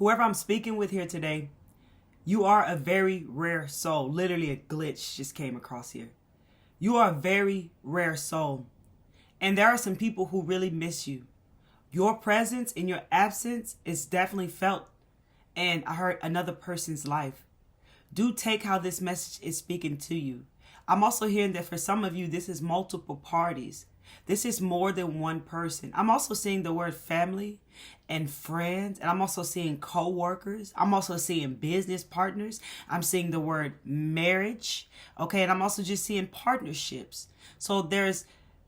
whoever I'm speaking with here today, you are a very rare soul. Literally a glitch just came across here. You are a very rare soul. And there are some people who really miss you. Your presence and your absence is definitely felt. And I heard another person's life. Do take how this message is speaking to you. I'm also hearing that for some of you, this is multiple parties. This is more than one person. I'm also seeing the word family and friends. And I'm also seeing co-workers. I'm also seeing business partners. I'm seeing the word marriage. Okay. And I'm also just seeing partnerships. So there's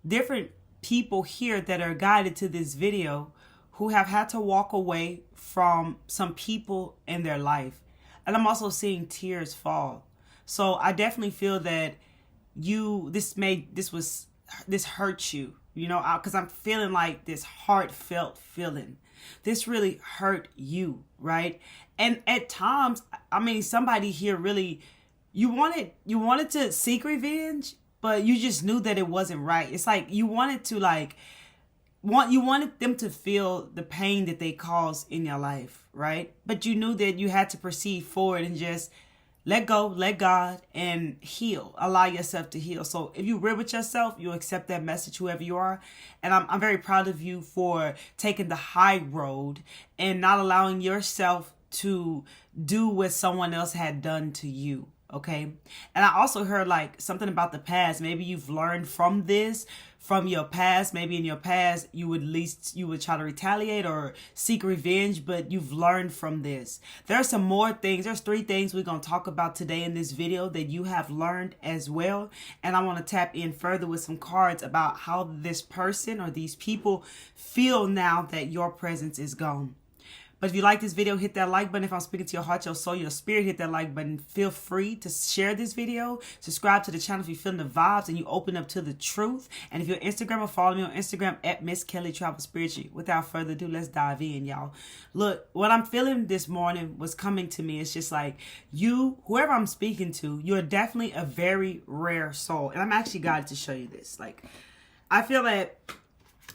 different people here that are guided to this video who have had to walk away from some people in their life. And I'm also seeing tears fall. So I definitely feel that this hurt you, because I'm feeling like this heartfelt feeling. This really hurt you, right? And at times, I mean, somebody here really, you wanted to seek revenge, but you just knew that it wasn't right. It's like you wanted them to feel the pain that they caused in your life, right? But you knew that you had to proceed forward and just let go, let God, and heal. Allow yourself to heal. So if you're real with yourself, you'll accept that message, whoever you are. And I'm very proud of you for taking the high road and not allowing yourself to do what someone else had done to you. Okay. And I also heard like something about the past. Maybe you've learned from this, from your past. Maybe in your past, you would try to retaliate or seek revenge, but you've learned from this. There are some more things. There's 3 things we're going to talk about today in this video that you have learned as well. And I want to tap in further with some cards about how this person or these people feel now that your presence is gone. But if you like this video, hit that like button. If I'm speaking to your heart, your soul, your spirit, hit that like button. Feel free to share this video. Subscribe to the channel if you're feeling the vibes and you open up to the truth. And if you're Instagram, follow me on Instagram at Miss Kelly Travel Spiritually. Without further ado, let's dive in, y'all. Look, what I'm feeling this morning was coming to me. It's just like whoever I'm speaking to, you're definitely a very rare soul. And I'm actually guided to show you this. Like, I feel that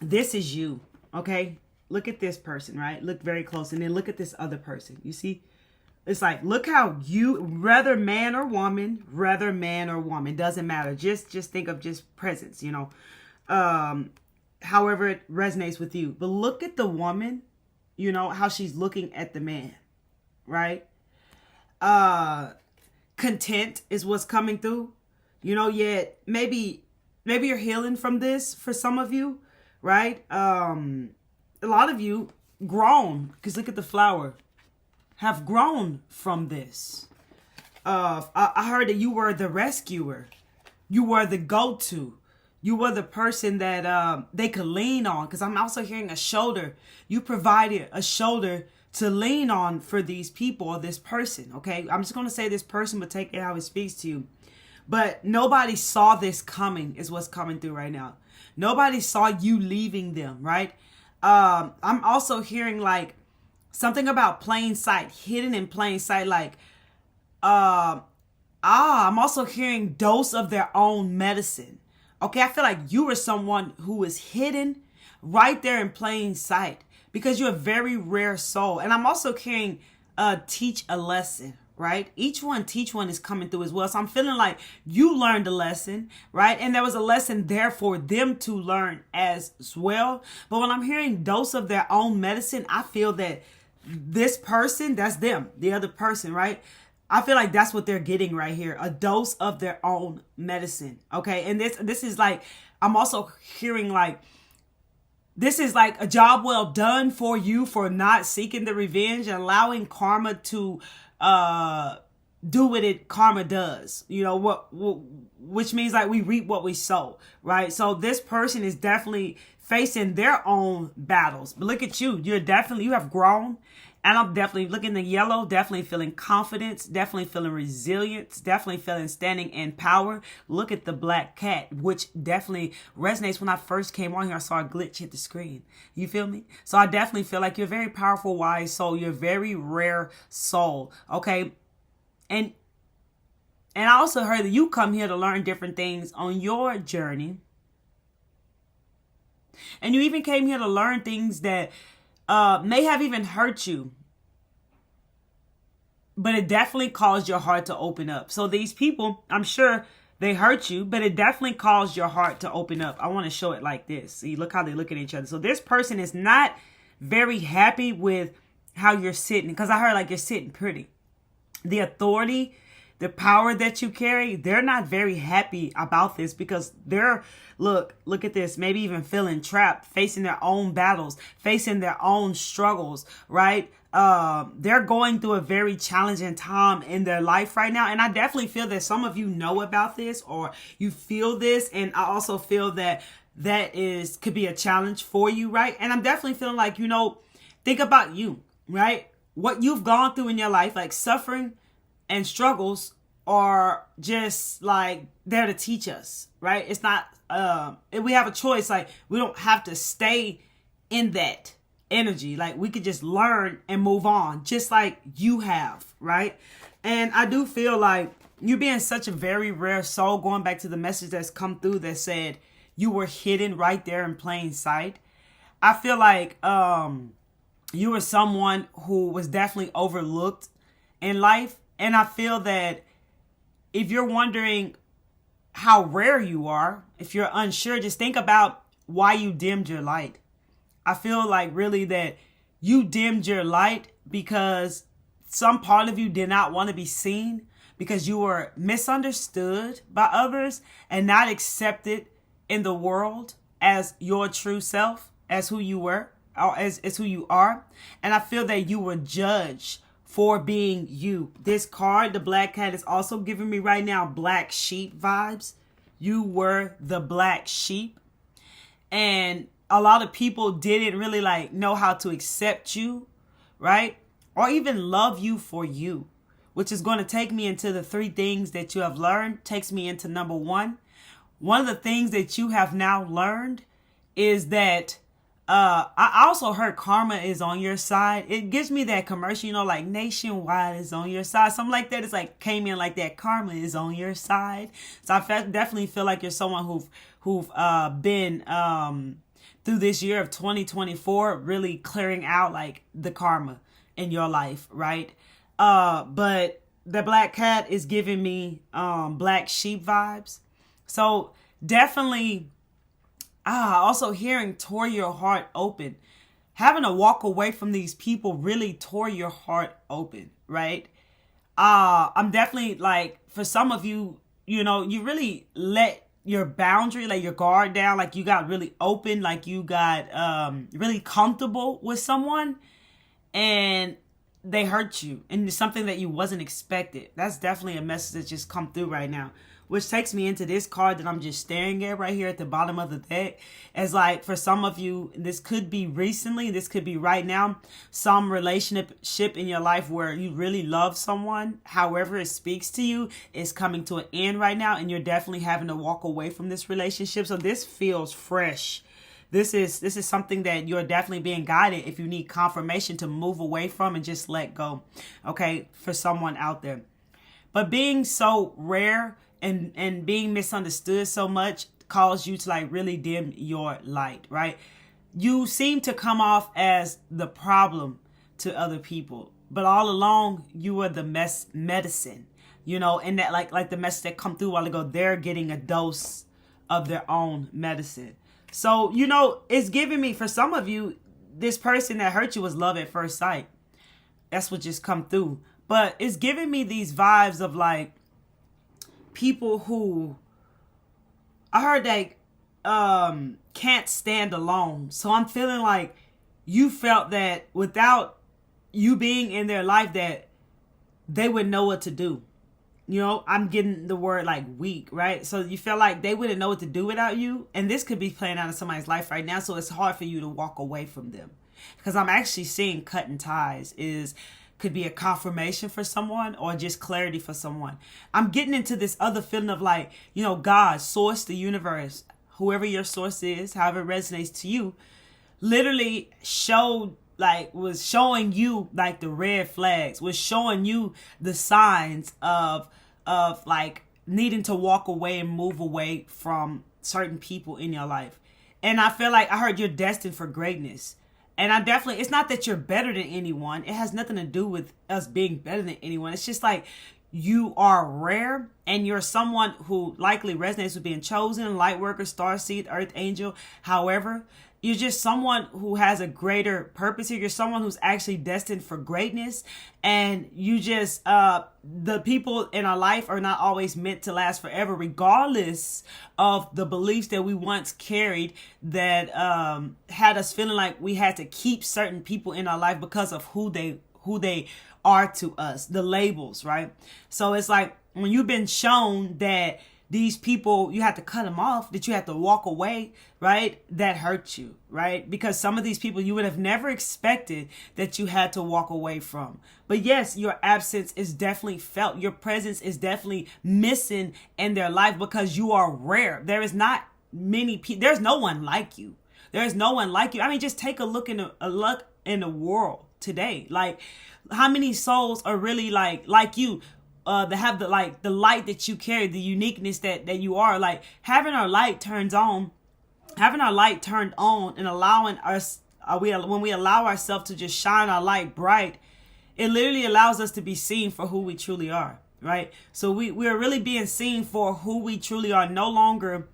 this is you, okay? Look at this person, right? Look very close. And then look at this other person. You see? It's like, look how whether man or woman, doesn't matter. Just think of just presence, however it resonates with you. But look at the woman, how she's looking at the man, right? Content is what's coming through, yet maybe you're healing from this for some of you, right? A lot of you grown, because look at the flower, have grown from this. I heard that you were the rescuer. You were the go-to. You were the person that they could lean on, because I'm also hearing a shoulder. You provided a shoulder to lean on for these people or this person, okay? I'm just going to say this person, but take it how it speaks to you. But nobody saw this coming is what's coming through right now. Nobody saw you leaving them, right? I'm also hearing like something about plain sight, hidden in plain sight. Like, I'm also hearing dose of their own medicine. Okay. I feel like you were someone who was hidden right there in plain sight because you're a very rare soul. And I'm also hearing, teach a lesson, right? Teach one is coming through as well. So I'm feeling like you learned a lesson, right? And there was a lesson there for them to learn as well. But when I'm hearing dose of their own medicine, I feel that this person, that's them, the other person, right? I feel like that's what they're getting right here. A dose of their own medicine. Okay. And this is like, I'm also hearing like, this is like a job well done for you for not seeking the revenge and allowing karma to do what karma does, which means like we reap what we sow, right? So this person is definitely facing their own battles. But look at you. You have grown. And I'm definitely looking at yellow, definitely feeling confidence, definitely feeling resilience, definitely feeling standing in power. Look at the black cat, which definitely resonates. When I first came on here, I saw a glitch hit the screen. You feel me? So I definitely feel like you're a very powerful, wise soul. You're a very rare soul. Okay. And I also heard that you come here to learn different things on your journey. And you even came here to learn things that may have even hurt you. but it definitely caused your heart to open up. So these people, I'm sure they hurt you, but it definitely caused your heart to open up. I want to show it like this. See, look how they look at each other. So this person is not very happy with how you're sitting, because I heard like you're sitting pretty. The authority, the power that you carry, they're not very happy about this, because they're, look at this, maybe even feeling trapped, facing their own battles, facing their own struggles, right? They're going through a very challenging time in their life right now. And I definitely feel that some of you know about this, or you feel this. And I also feel that could be a challenge for you, right? And I'm definitely feeling like, think about you, right? What you've gone through in your life, like suffering and struggles, are just like there to teach us, right? It's not, we have a choice. Like, we don't have to stay in that energy. Like, we could just learn and move on, just like you have, right? And I do feel like you being such a very rare soul, going back to the message that's come through that said you were hidden right there in plain sight. I feel like, you were someone who was definitely overlooked in life. And I feel that if you're wondering how rare you are, if you're unsure, just think about why you dimmed your light. I feel like really that you dimmed your light because some part of you did not want to be seen, because you were misunderstood by others and not accepted in the world as your true self, as who you were, or as who you are. And I feel that you were judged for being you. This card, the Black Cat, is also giving me right now black sheep vibes. You were the black sheep. And a lot of people didn't really know how to accept you, right? Or even love you for you, which is going to take me into the 3 things that you have learned. Takes me into number 1. One of the things that you have now learned is that I also heard karma is on your side. It gives me that commercial, like Nationwide is on your side. Something like that. It's like came in like that. Karma is on your side. So I definitely feel like you're someone who've been through this year of 2024, really clearing out like the karma in your life, right? But the Black Cat is giving me black sheep vibes. So definitely. Also hearing tore your heart open. Having to walk away from these people really tore your heart open, right? I'm definitely like, for some of you, you really let your boundary, like your guard down, like you got really open, like you got really comfortable with someone and they hurt you. And it's something that you wasn't expected. That's definitely a message that just come through right now. Which takes me into this card that I'm just staring at right here at the bottom of the deck. As like, for some of you, this could be recently, this could be right now, some relationship in your life where you really love someone, however it speaks to you, is coming to an end right now, and you're definitely having to walk away from this relationship. So this feels fresh. This is something that you're definitely being guided if you need confirmation to move away from and just let go. Okay, for someone out there. But being so rare and being misunderstood so much caused you to like really dim your light, right? You seem to come off as the problem to other people, but all along you were the medicine, and that like the message that come through a while ago, they're getting a dose of their own medicine. So, it's giving me, for some of you, this person that hurt you was love at first sight. That's what just come through. But it's giving me these vibes of like people who I heard that can't stand alone. So I'm feeling like you felt that without you being in their life that they would know what to do. I'm getting the word like weak, right? So you feel like they wouldn't know what to do without you. And this could be playing out in somebody's life right now. So it's hard for you to walk away from them. Because I'm actually seeing cutting ties could be a confirmation for someone or just clarity for someone. I'm getting into this other feeling of like, God, source, the universe, whoever your source is, however it resonates to you, literally was showing you like the red flags, was showing you the signs of like needing to walk away and move away from certain people in your life. And I feel like I heard you're destined for greatness. And I definitely, it's not that you're better than anyone. It has nothing to do with us being better than anyone. It's just like you are rare and you're someone who likely resonates with being chosen, light worker, star seed, earth angel. However, you're just someone who has a greater purpose here. You're someone who's actually destined for greatness. And you just, the people in our life are not always meant to last forever, regardless of the beliefs that we once carried that had us feeling like we had to keep certain people in our life because of who they are to us, the labels, right? So it's like when you've been shown that these people, you have to cut them off, that you have to walk away, right? That hurts you, right? Because some of these people you would have never expected that you had to walk away from. But yes, your absence is definitely felt. Your presence is definitely missing in their life because you are rare. There is not many people. There's no one like you. There's no one like you. I mean, just take a look in the world today. Like, how many souls are really like you? That have the light that you carry, the uniqueness that you are. Like having our light turned on and allowing us, when we allow ourselves to just shine our light bright, it literally allows us to be seen for who we truly are, right? So we are really being seen for who we truly are, no longer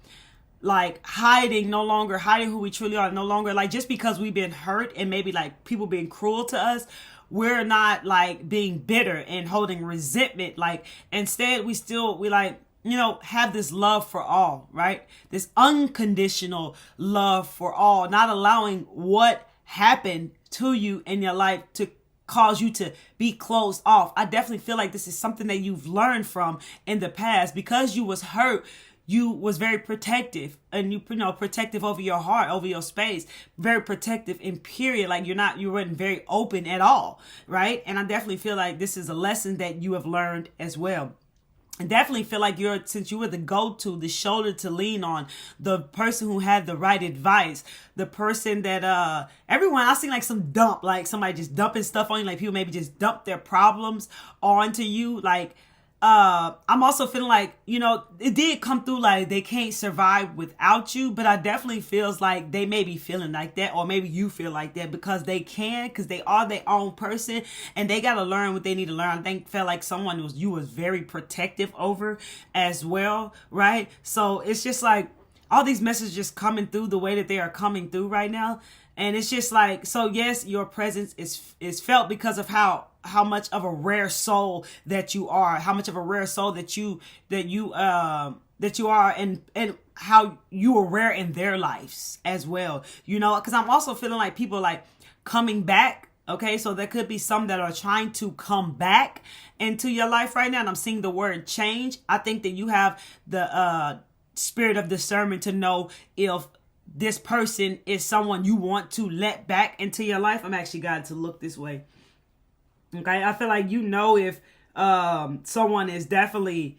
hiding who we truly are, no longer like just because we've been hurt and maybe like people being cruel to us. We're not like being bitter and holding resentment. Like instead we have this love for all, right? This unconditional love for all, not allowing what happened to you in your life to cause you to be closed off. I definitely feel like this is something that you've learned from in the past because you was hurt. You was very protective and you protective over your heart, over your space, very protective in period. Like you weren't very open at all. Right. And I definitely feel like this is a lesson that you have learned as well. I definitely feel like since you were the go-to, the shoulder to lean on, the person who had the right advice, the person that everyone, I seen like some dump, like somebody just dumping stuff on you, like people maybe just dump their problems onto you. Like, I'm also feeling like, it did come through like they can't survive without you, but I definitely feels like they may be feeling like that, or maybe you feel like that because they can, because they are their own person and they got to learn what they need to learn. I think felt like someone you was very protective over as well, right? So it's just like all these messages coming through the way that they are coming through right now. And it's just like, so yes, your presence is felt because of how much of a rare soul that you are, how much of a rare soul that you are, and how you are rare in their lives as well. Because I'm also feeling like people like coming back. Okay, so there could be some that are trying to come back into your life right now. And I'm seeing the word change. I think that you have the spirit of discernment to know if this person is someone you want to let back into your life. I'm actually guided to look this way. Okay, I feel like if someone is definitely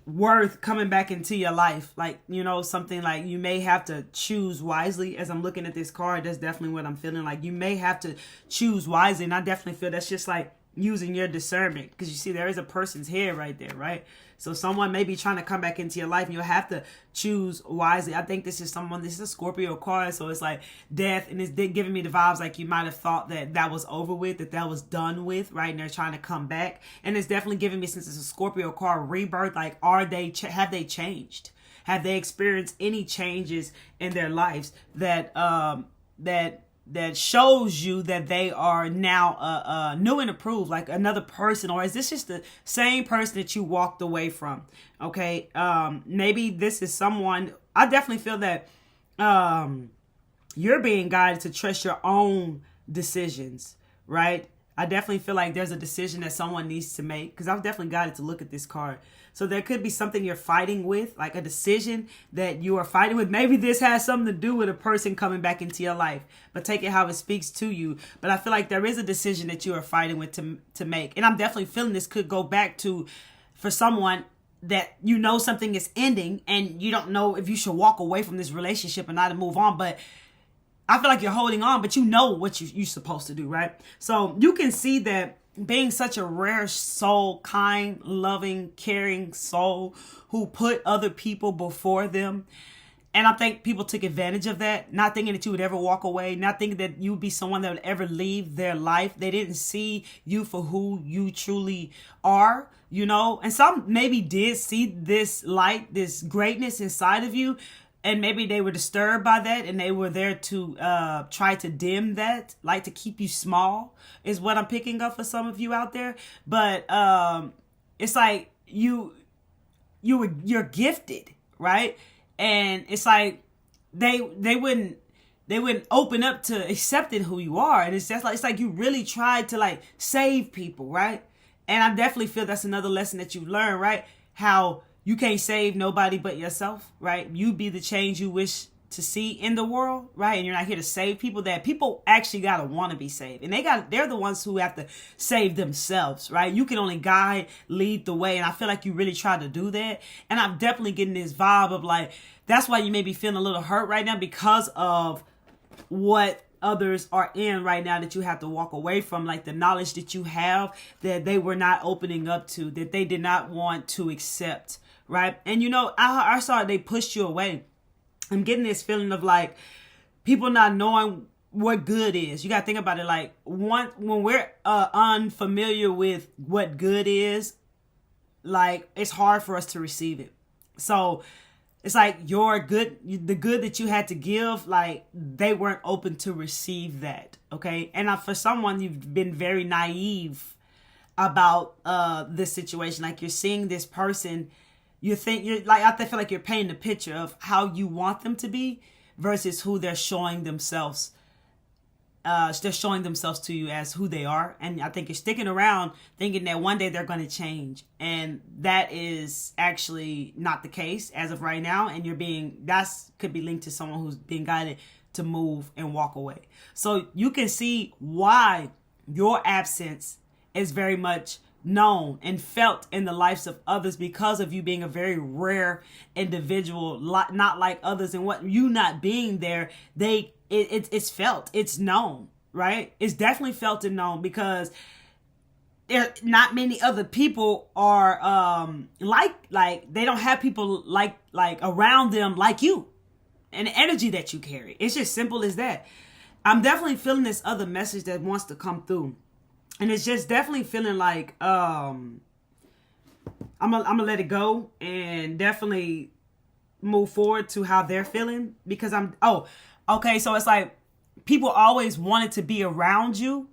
worth coming back into your life. Like, something like you may have to choose wisely. As I'm looking at this card, that's definitely what I'm feeling like. You may have to choose wisely. And I definitely feel that's just like using your discernment. Because you see, there is a person's head right there, right? So someone may be trying to come back into your life and you'll have to choose wisely. I think this is a Scorpio card. So it's like death, and it's giving me the vibes like you might have thought that was over with, that was done with, right? And they're trying to come back. And it's definitely giving me, since it's a Scorpio card, rebirth. Like, have they changed? Have they experienced any changes in their lives that shows you that they are now new and approved, like another person? Or is this just the same person that you walked away from? Okay, maybe this is someone. I definitely feel that you're being guided to trust your own decisions, right? I definitely feel like there's a decision that someone needs to make, because I've definitely guided to look at this card. So there could be something you're fighting with, like a decision that you are fighting with. Maybe this has something to do with a person coming back into your life, but take it how it speaks to you. But I feel like there is a decision that you are fighting with to make. And I'm definitely feeling this could go back to, for someone that something is ending and you don't know if you should walk away from this relationship and not to move on. But I feel like you're holding on, but you know what you're supposed to do, right? So you can see that being such a rare soul, kind, loving, caring soul who put other people before them, And I think people took advantage of that, not thinking that you would ever walk away, not thinking that you would be someone that would ever leave their life. They didn't see you for who you truly are, you know. And some maybe did see this light, this greatness inside of you, and maybe they were disturbed by that, and they were there to try to dim that light, to keep you small, is what I'm picking up for some of you out there. But it's like you're gifted, right? And it's like they wouldn't open up to accepting who you are. And it's like you really tried to like save people, right? And I definitely feel that's another lesson that you've learned, right? How you can't save nobody but yourself, right? You be the change you wish to see in the world, right? And you're not here to save people. That people actually gotta want to be saved, and they're the ones who have to save themselves, right? You can only guide, lead the way, and I feel like you really try to do that. And I'm definitely getting this vibe of like, that's why you may be feeling a little hurt right now, because of what others are in right now that you have to walk away from, like the knowledge that you have that they were not opening up to, that they did not want to accept, right? And you know, I saw they pushed you away. I'm getting this feeling of like people not knowing what good is. You got to think about it. Like when we're unfamiliar with what good is, like it's hard for us to receive it. So it's like the good that you had to give, like they weren't open to receive that. Okay. And for someone, you've been very naive about this situation. Like you're seeing this person, I feel like you're painting a picture of how you want them to be versus who they're showing themselves. They're showing themselves to you as who they are. And I think you're sticking around thinking that one day they're going to change. And that is actually not the case as of right now. And could be linked to someone who's being guided to move and walk away. So you can see why your absence is very much known and felt in the lives of others, because of you being a very rare individual, not like others, and what you not being there, it's felt, it's known, right? It's definitely felt and known, because there not many other people are like they don't have people like around them like you, and the energy that you carry. It's just simple as that. I'm definitely feeling this other message that wants to come through. And it's just definitely feeling like I'm gonna let it go and definitely move forward to how they're feeling, because okay, so it's like people always wanted to be around you,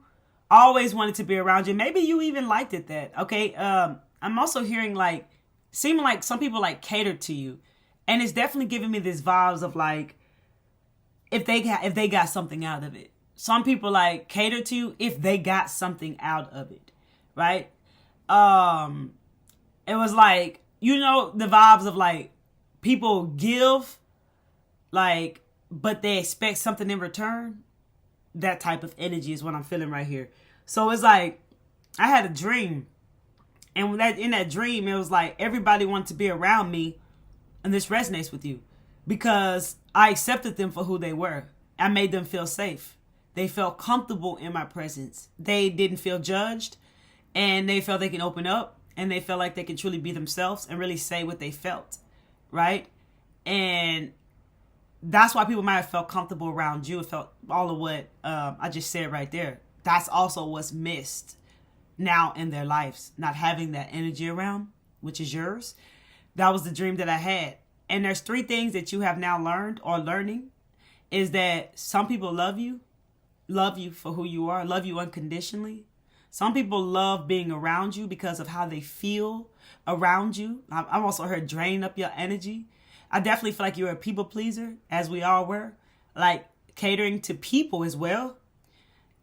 Maybe you even liked it that. Okay, I'm also hearing like, seeming like some people like catered to you, and it's definitely giving me this vibes of like if they got something out of it. Some people like cater to you if they got something out of it, right? It was like, you know, the vibes of like people give, like, but they expect something in return. That type of energy is what I'm feeling right here. So it's like, I had a dream, and in that dream, it was like everybody wanted to be around me, and this resonates with you because I accepted them for who they were. I made them feel safe. They felt comfortable in my presence. They didn't feel judged, and they felt they can open up, and they felt like they can truly be themselves and really say what they felt, right? And that's why people might have felt comfortable around you and felt all of what I just said right there. That's also what's missed now in their lives, not having that energy around, which is yours. That was the dream that I had. And there's 3 things that you have now learned or learning, is that some people love you for who you are, love you unconditionally. Some people love being around you because of how they feel around you. I've also heard drain up your energy. I definitely feel like you're a people pleaser, as we all were, like catering to people as well.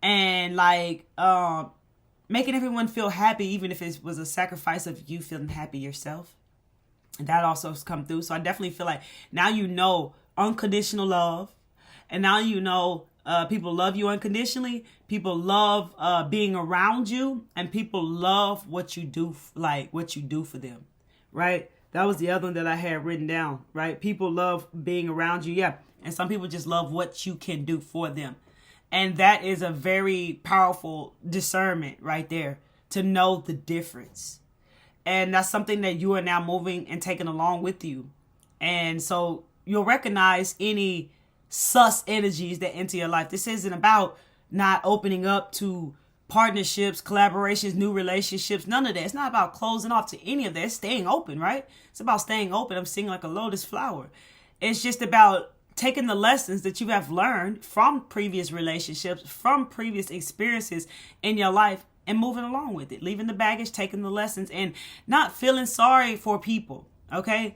And like making everyone feel happy, even if it was a sacrifice of you feeling happy yourself. And that also has come through. So I definitely feel like now you know unconditional love. And now you know people love you unconditionally. People love being around you, and people love what you do, what you do for them, right? That was the other one that I had written down, right? People love being around you, yeah. And some people just love what you can do for them. And that is a very powerful discernment right there, to know the difference. And that's something that you are now moving and taking along with you. And so you'll recognize any sus energies that enter your life. This isn't about not opening up to partnerships, collaborations, new relationships, none of that. It's not about closing off to any of that. It's staying open, right? It's about staying open. I'm seeing like a lotus flower. It's just about taking the lessons that you have learned from previous relationships, from previous experiences in your life, and moving along with it, leaving the baggage, taking the lessons, and not feeling sorry for people. Okay?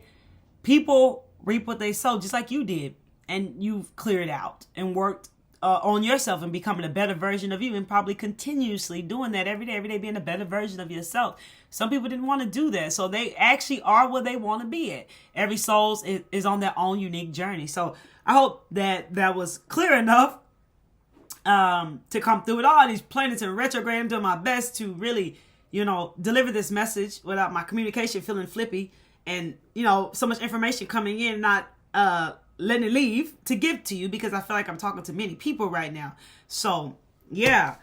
People reap what they sow, just like you did, and you've cleared out and worked on yourself and becoming a better version of you, and probably continuously doing that every day being a better version of yourself. Some people didn't want to do that, so they actually are where they want to be at. Every soul is on their own unique journey. So I hope that was clear enough to come through with all these planets in retrograde. I'm doing my best to really, deliver this message without my communication feeling flippy and, so much information coming in, not letting it leave to give to you, because I feel like I'm talking to many people right now. So yeah,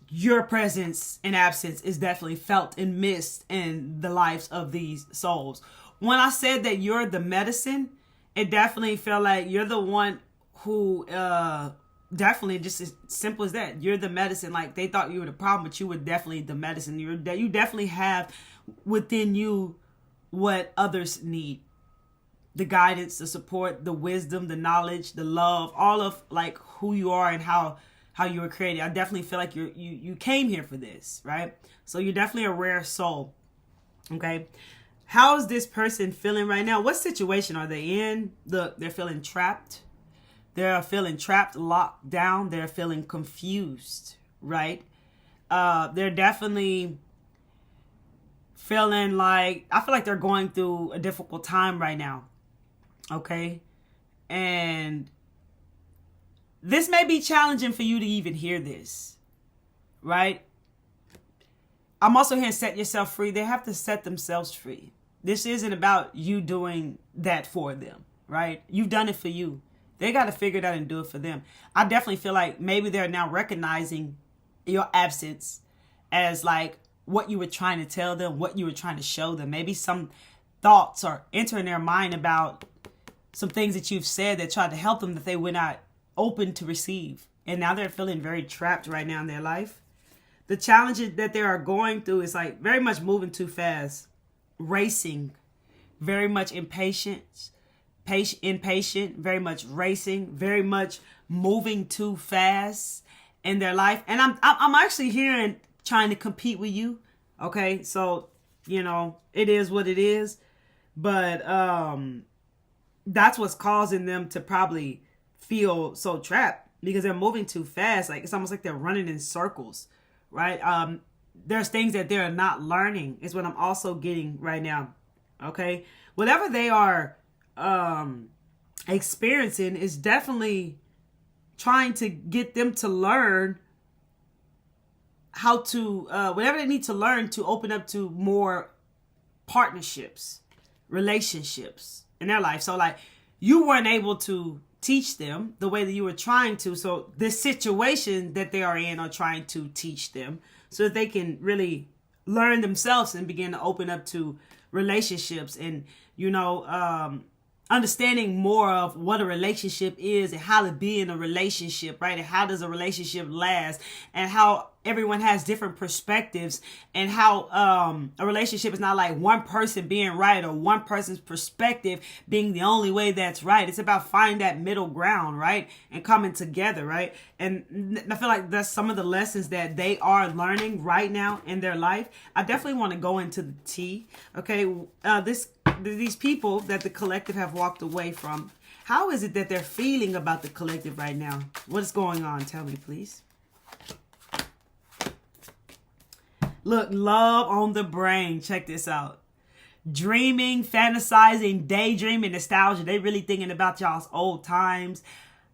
your presence and absence is definitely felt and missed in the lives of these souls. When I said that you're the medicine, it definitely felt like you're the one who definitely, just as simple as that, you're the medicine. Like, they thought you were the problem, but you were definitely the medicine. You definitely have within you what others need: the guidance, the support, the wisdom, the knowledge, the love, all of like who you are and how you were created. I definitely feel like you came here for this, right? So you're definitely a rare soul. Okay. How is this person feeling right now? What situation are they in? Look, they're feeling trapped. They're feeling trapped, locked down. They're feeling confused, right? They're definitely feeling like, I feel like they're going through a difficult time right now. Okay. And this may be challenging for you to even hear this, right? I'm also hearing set yourself free. They have to set themselves free. This isn't about you doing that for them, right? You've done it for you. They got to figure it out and do it for them. I definitely feel like maybe they're now recognizing your absence as like what you were trying to tell them, what you were trying to show them. Maybe some thoughts are entering their mind about some things that you've said that tried to help them that they were not open to receive. And now they're feeling very trapped right now in their life. The challenges that they are going through is like very much moving too fast, racing, very much impatient, very much racing, very much moving too fast in their life. And I'm actually hearing trying to compete with you. Okay, so it is what it is, but that's what's causing them to probably feel so trapped, because they're moving too fast. Like, it's almost like they're running in circles, right? There's things that they're not learning is what I'm also getting right now. Okay, whatever they are experiencing is definitely trying to get them to learn how to whatever they need to learn to open up to more partnerships, relationships in their life. So like, you weren't able to teach them the way that you were trying to. So this situation that they are in are trying to teach them so that they can really learn themselves and begin to open up to relationships and, understanding more of what a relationship is and how to be in a relationship, right? And how does a relationship last, and how everyone has different perspectives, and how a relationship is not like one person being right or one person's perspective being the only way that's right. It's about finding that middle ground, right? And coming together, right? And I feel like that's some of the lessons that they are learning right now in their life. I definitely want to go into the tea. Okay, these people that the collective have walked away from, how is it that they're feeling about the collective right now? What is going on? Tell me, please. Look, love on the brain. Check this out. Dreaming, fantasizing, daydreaming, nostalgia. They really thinking about y'all's old times,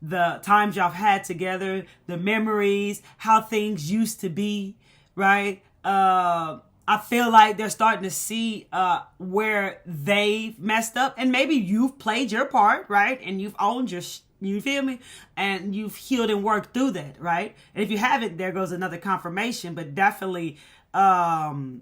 the times y'all had together, the memories, how things used to be, right? I feel like they're starting to see where they've messed up, and maybe you've played your part, right? And you've owned you feel me? And you've healed and worked through that, right? And if you haven't, there goes another confirmation. But definitely, something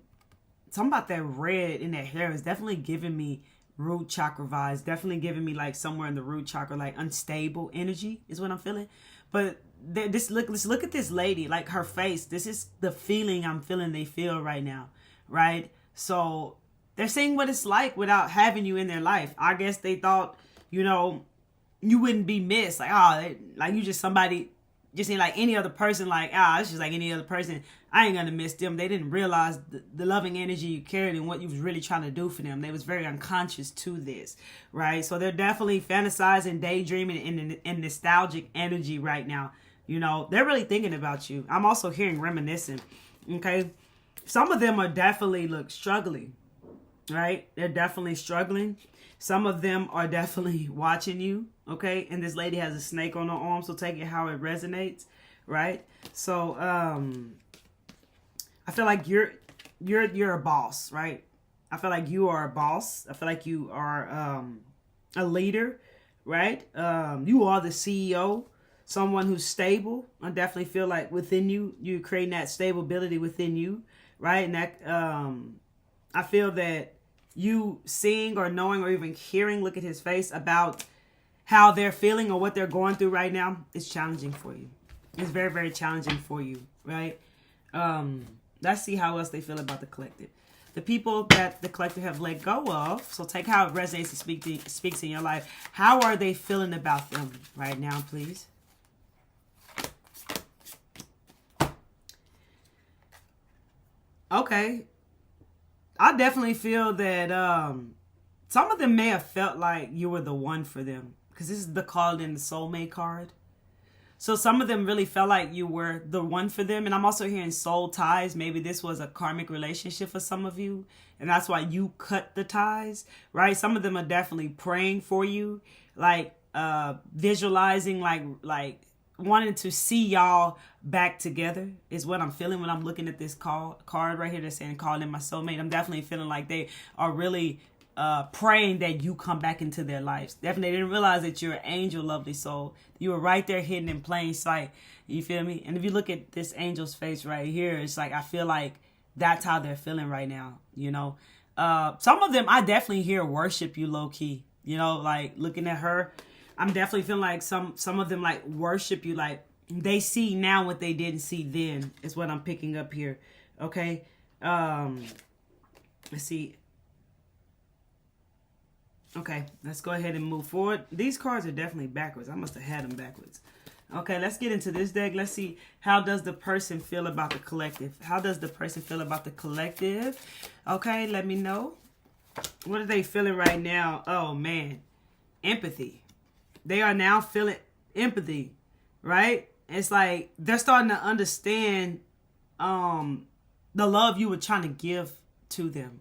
about that red in their hair is definitely giving me root chakra vibes. Definitely giving me like somewhere in the root chakra, like unstable energy is what I'm feeling. But let's look at this lady, like her face. This is the feeling I'm feeling they feel right now, right? So they're seeing what it's like without having you in their life. I guess they thought, you know, you wouldn't be missed. Like, oh, like you just somebody, just ain't like any other person. Like, it's just like any other person. I ain't gonna miss them. They didn't realize the loving energy you carried and what you was really trying to do for them. They was very unconscious to this, right? So they're definitely fantasizing, daydreaming, and nostalgic energy right now. You know, they're really thinking about you. I'm also hearing reminiscing. Okay, some of them are definitely struggling, right? They're definitely struggling. Some of them are definitely watching you. Okay, and this lady has a snake on her arm, so take it how it resonates, right? So I feel like you're a boss, right? I feel like you are a boss. I feel like you are a leader, right? You are the CEO, someone who's stable. I definitely feel like within you, you're creating that stability within you, right? And that I feel that you seeing or knowing or even hearing, look at his face, about how they're feeling or what they're going through right now is challenging for you. It's very, very challenging for you, right? Let's see how else they feel about the collective. The people that the collective have let go of, so take how it resonates and speaks in your life. How are they feeling about them right now, please? Okay. I definitely feel that some of them may have felt like you were the one for them. Because this is the called in the soulmate card. So some of them really felt like you were the one for them. And I'm also hearing soul ties. Maybe this was a karmic relationship for some of you. And that's why you cut the ties, right? Some of them are definitely praying for you. Like visualizing, like wanting to see y'all back together is what I'm feeling when I'm looking at this card right here that's saying called in my soulmate. I'm definitely feeling like they are really praying that you come back into their lives. Definitely didn't realize that you're an angel, lovely soul. You were right there hidden in plain sight. You feel me? And if you look at this angel's face right here, it's like I feel like that's how they're feeling right now. You know, some of them I definitely hear worship you low key. You know, like looking at her, I'm definitely feeling like some of them like worship you, like they see now what they didn't see then. Is what I'm picking up here. Okay, let's see. Okay, let's go ahead and move forward. These cards are definitely backwards. I must have had them backwards. Okay, let's get into this deck. Let's see, how does the person feel about the collective? How does the person feel about the collective? Okay, let me know. What are they feeling right now? Oh, man. Empathy. They are now feeling empathy, right? It's like they're starting to understand the love you were trying to give to them.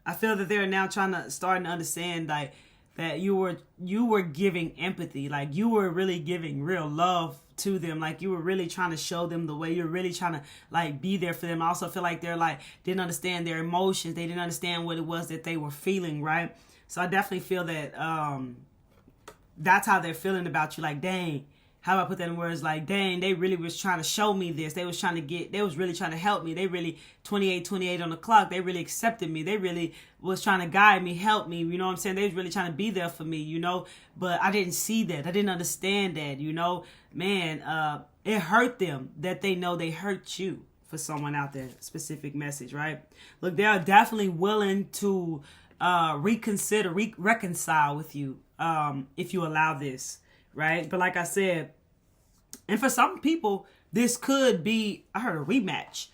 I feel that they're now starting to understand like that you were giving empathy, like you were really giving real love to them, like you were really trying to show them the way, you're really trying to like be there for them. I also feel like they're like didn't understand their emotions, they didn't understand what it was that they were feeling, right? So I definitely feel that that's how they're feeling about you. Like, dang, how do I put that in words? Like, dang, they really was trying to show me this. They was really trying to help me. They really, 28 on the clock, they really accepted me. They really was trying to guide me, help me. You know what I'm saying? They was really trying to be there for me, you know? But I didn't see that. I didn't understand that, you know? Man, it hurt them that they know they hurt you. For someone out there, specific message, right? Look, they are definitely willing to reconcile with you if you allow this, right? But like I said, and for some people, this could be, I heard a rematch.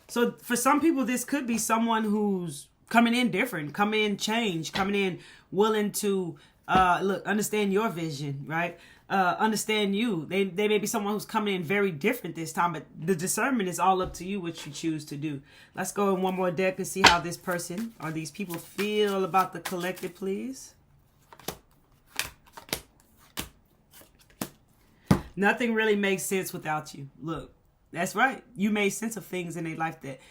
So for some people, this could be someone who's coming in different, coming in changed, coming in willing to understand your vision, right? Understand you. They may be someone who's coming in very different this time, but the discernment is all up to you what you choose to do. Let's go in one more deck and see how this person or these people feel about the collective, please. Nothing really makes sense without you. Look, that's right. You made sense of things in their life that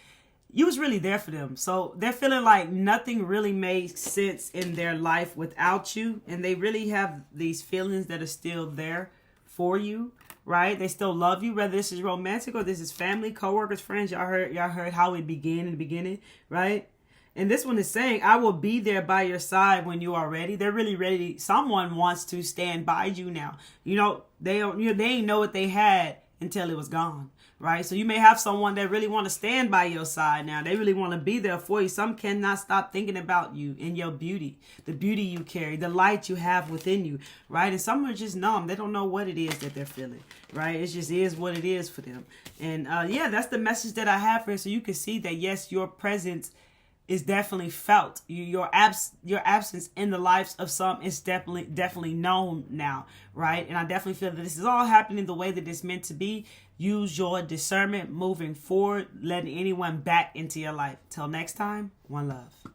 you was really there for them. So they're feeling like nothing really made sense in their life without you. And they really have these feelings that are still there for you, right? They still love you, whether this is romantic or this is family, coworkers, friends. Y'all heard how it began in the beginning, right? And this one is saying, I will be there by your side when you are ready. They're really ready. Someone wants to stand by you now. You know, they don't, you know, they ain't know what they had until it was gone. Right? So you may have someone that really want to stand by your side now. They really want to be there for you. Some cannot stop thinking about you and your beauty, the beauty you carry, the light you have within you, right? And some are just numb. They don't know what it is that they're feeling, right? It just is what it is for them. And yeah, that's the message that I have for you. So you can see that, yes, your presence is definitely felt. Your absence in the lives of some is definitely known now, right? And I definitely feel that this is all happening the way that it's meant to be. Use your discernment moving forward, letting anyone back into your life. Till next time, one love.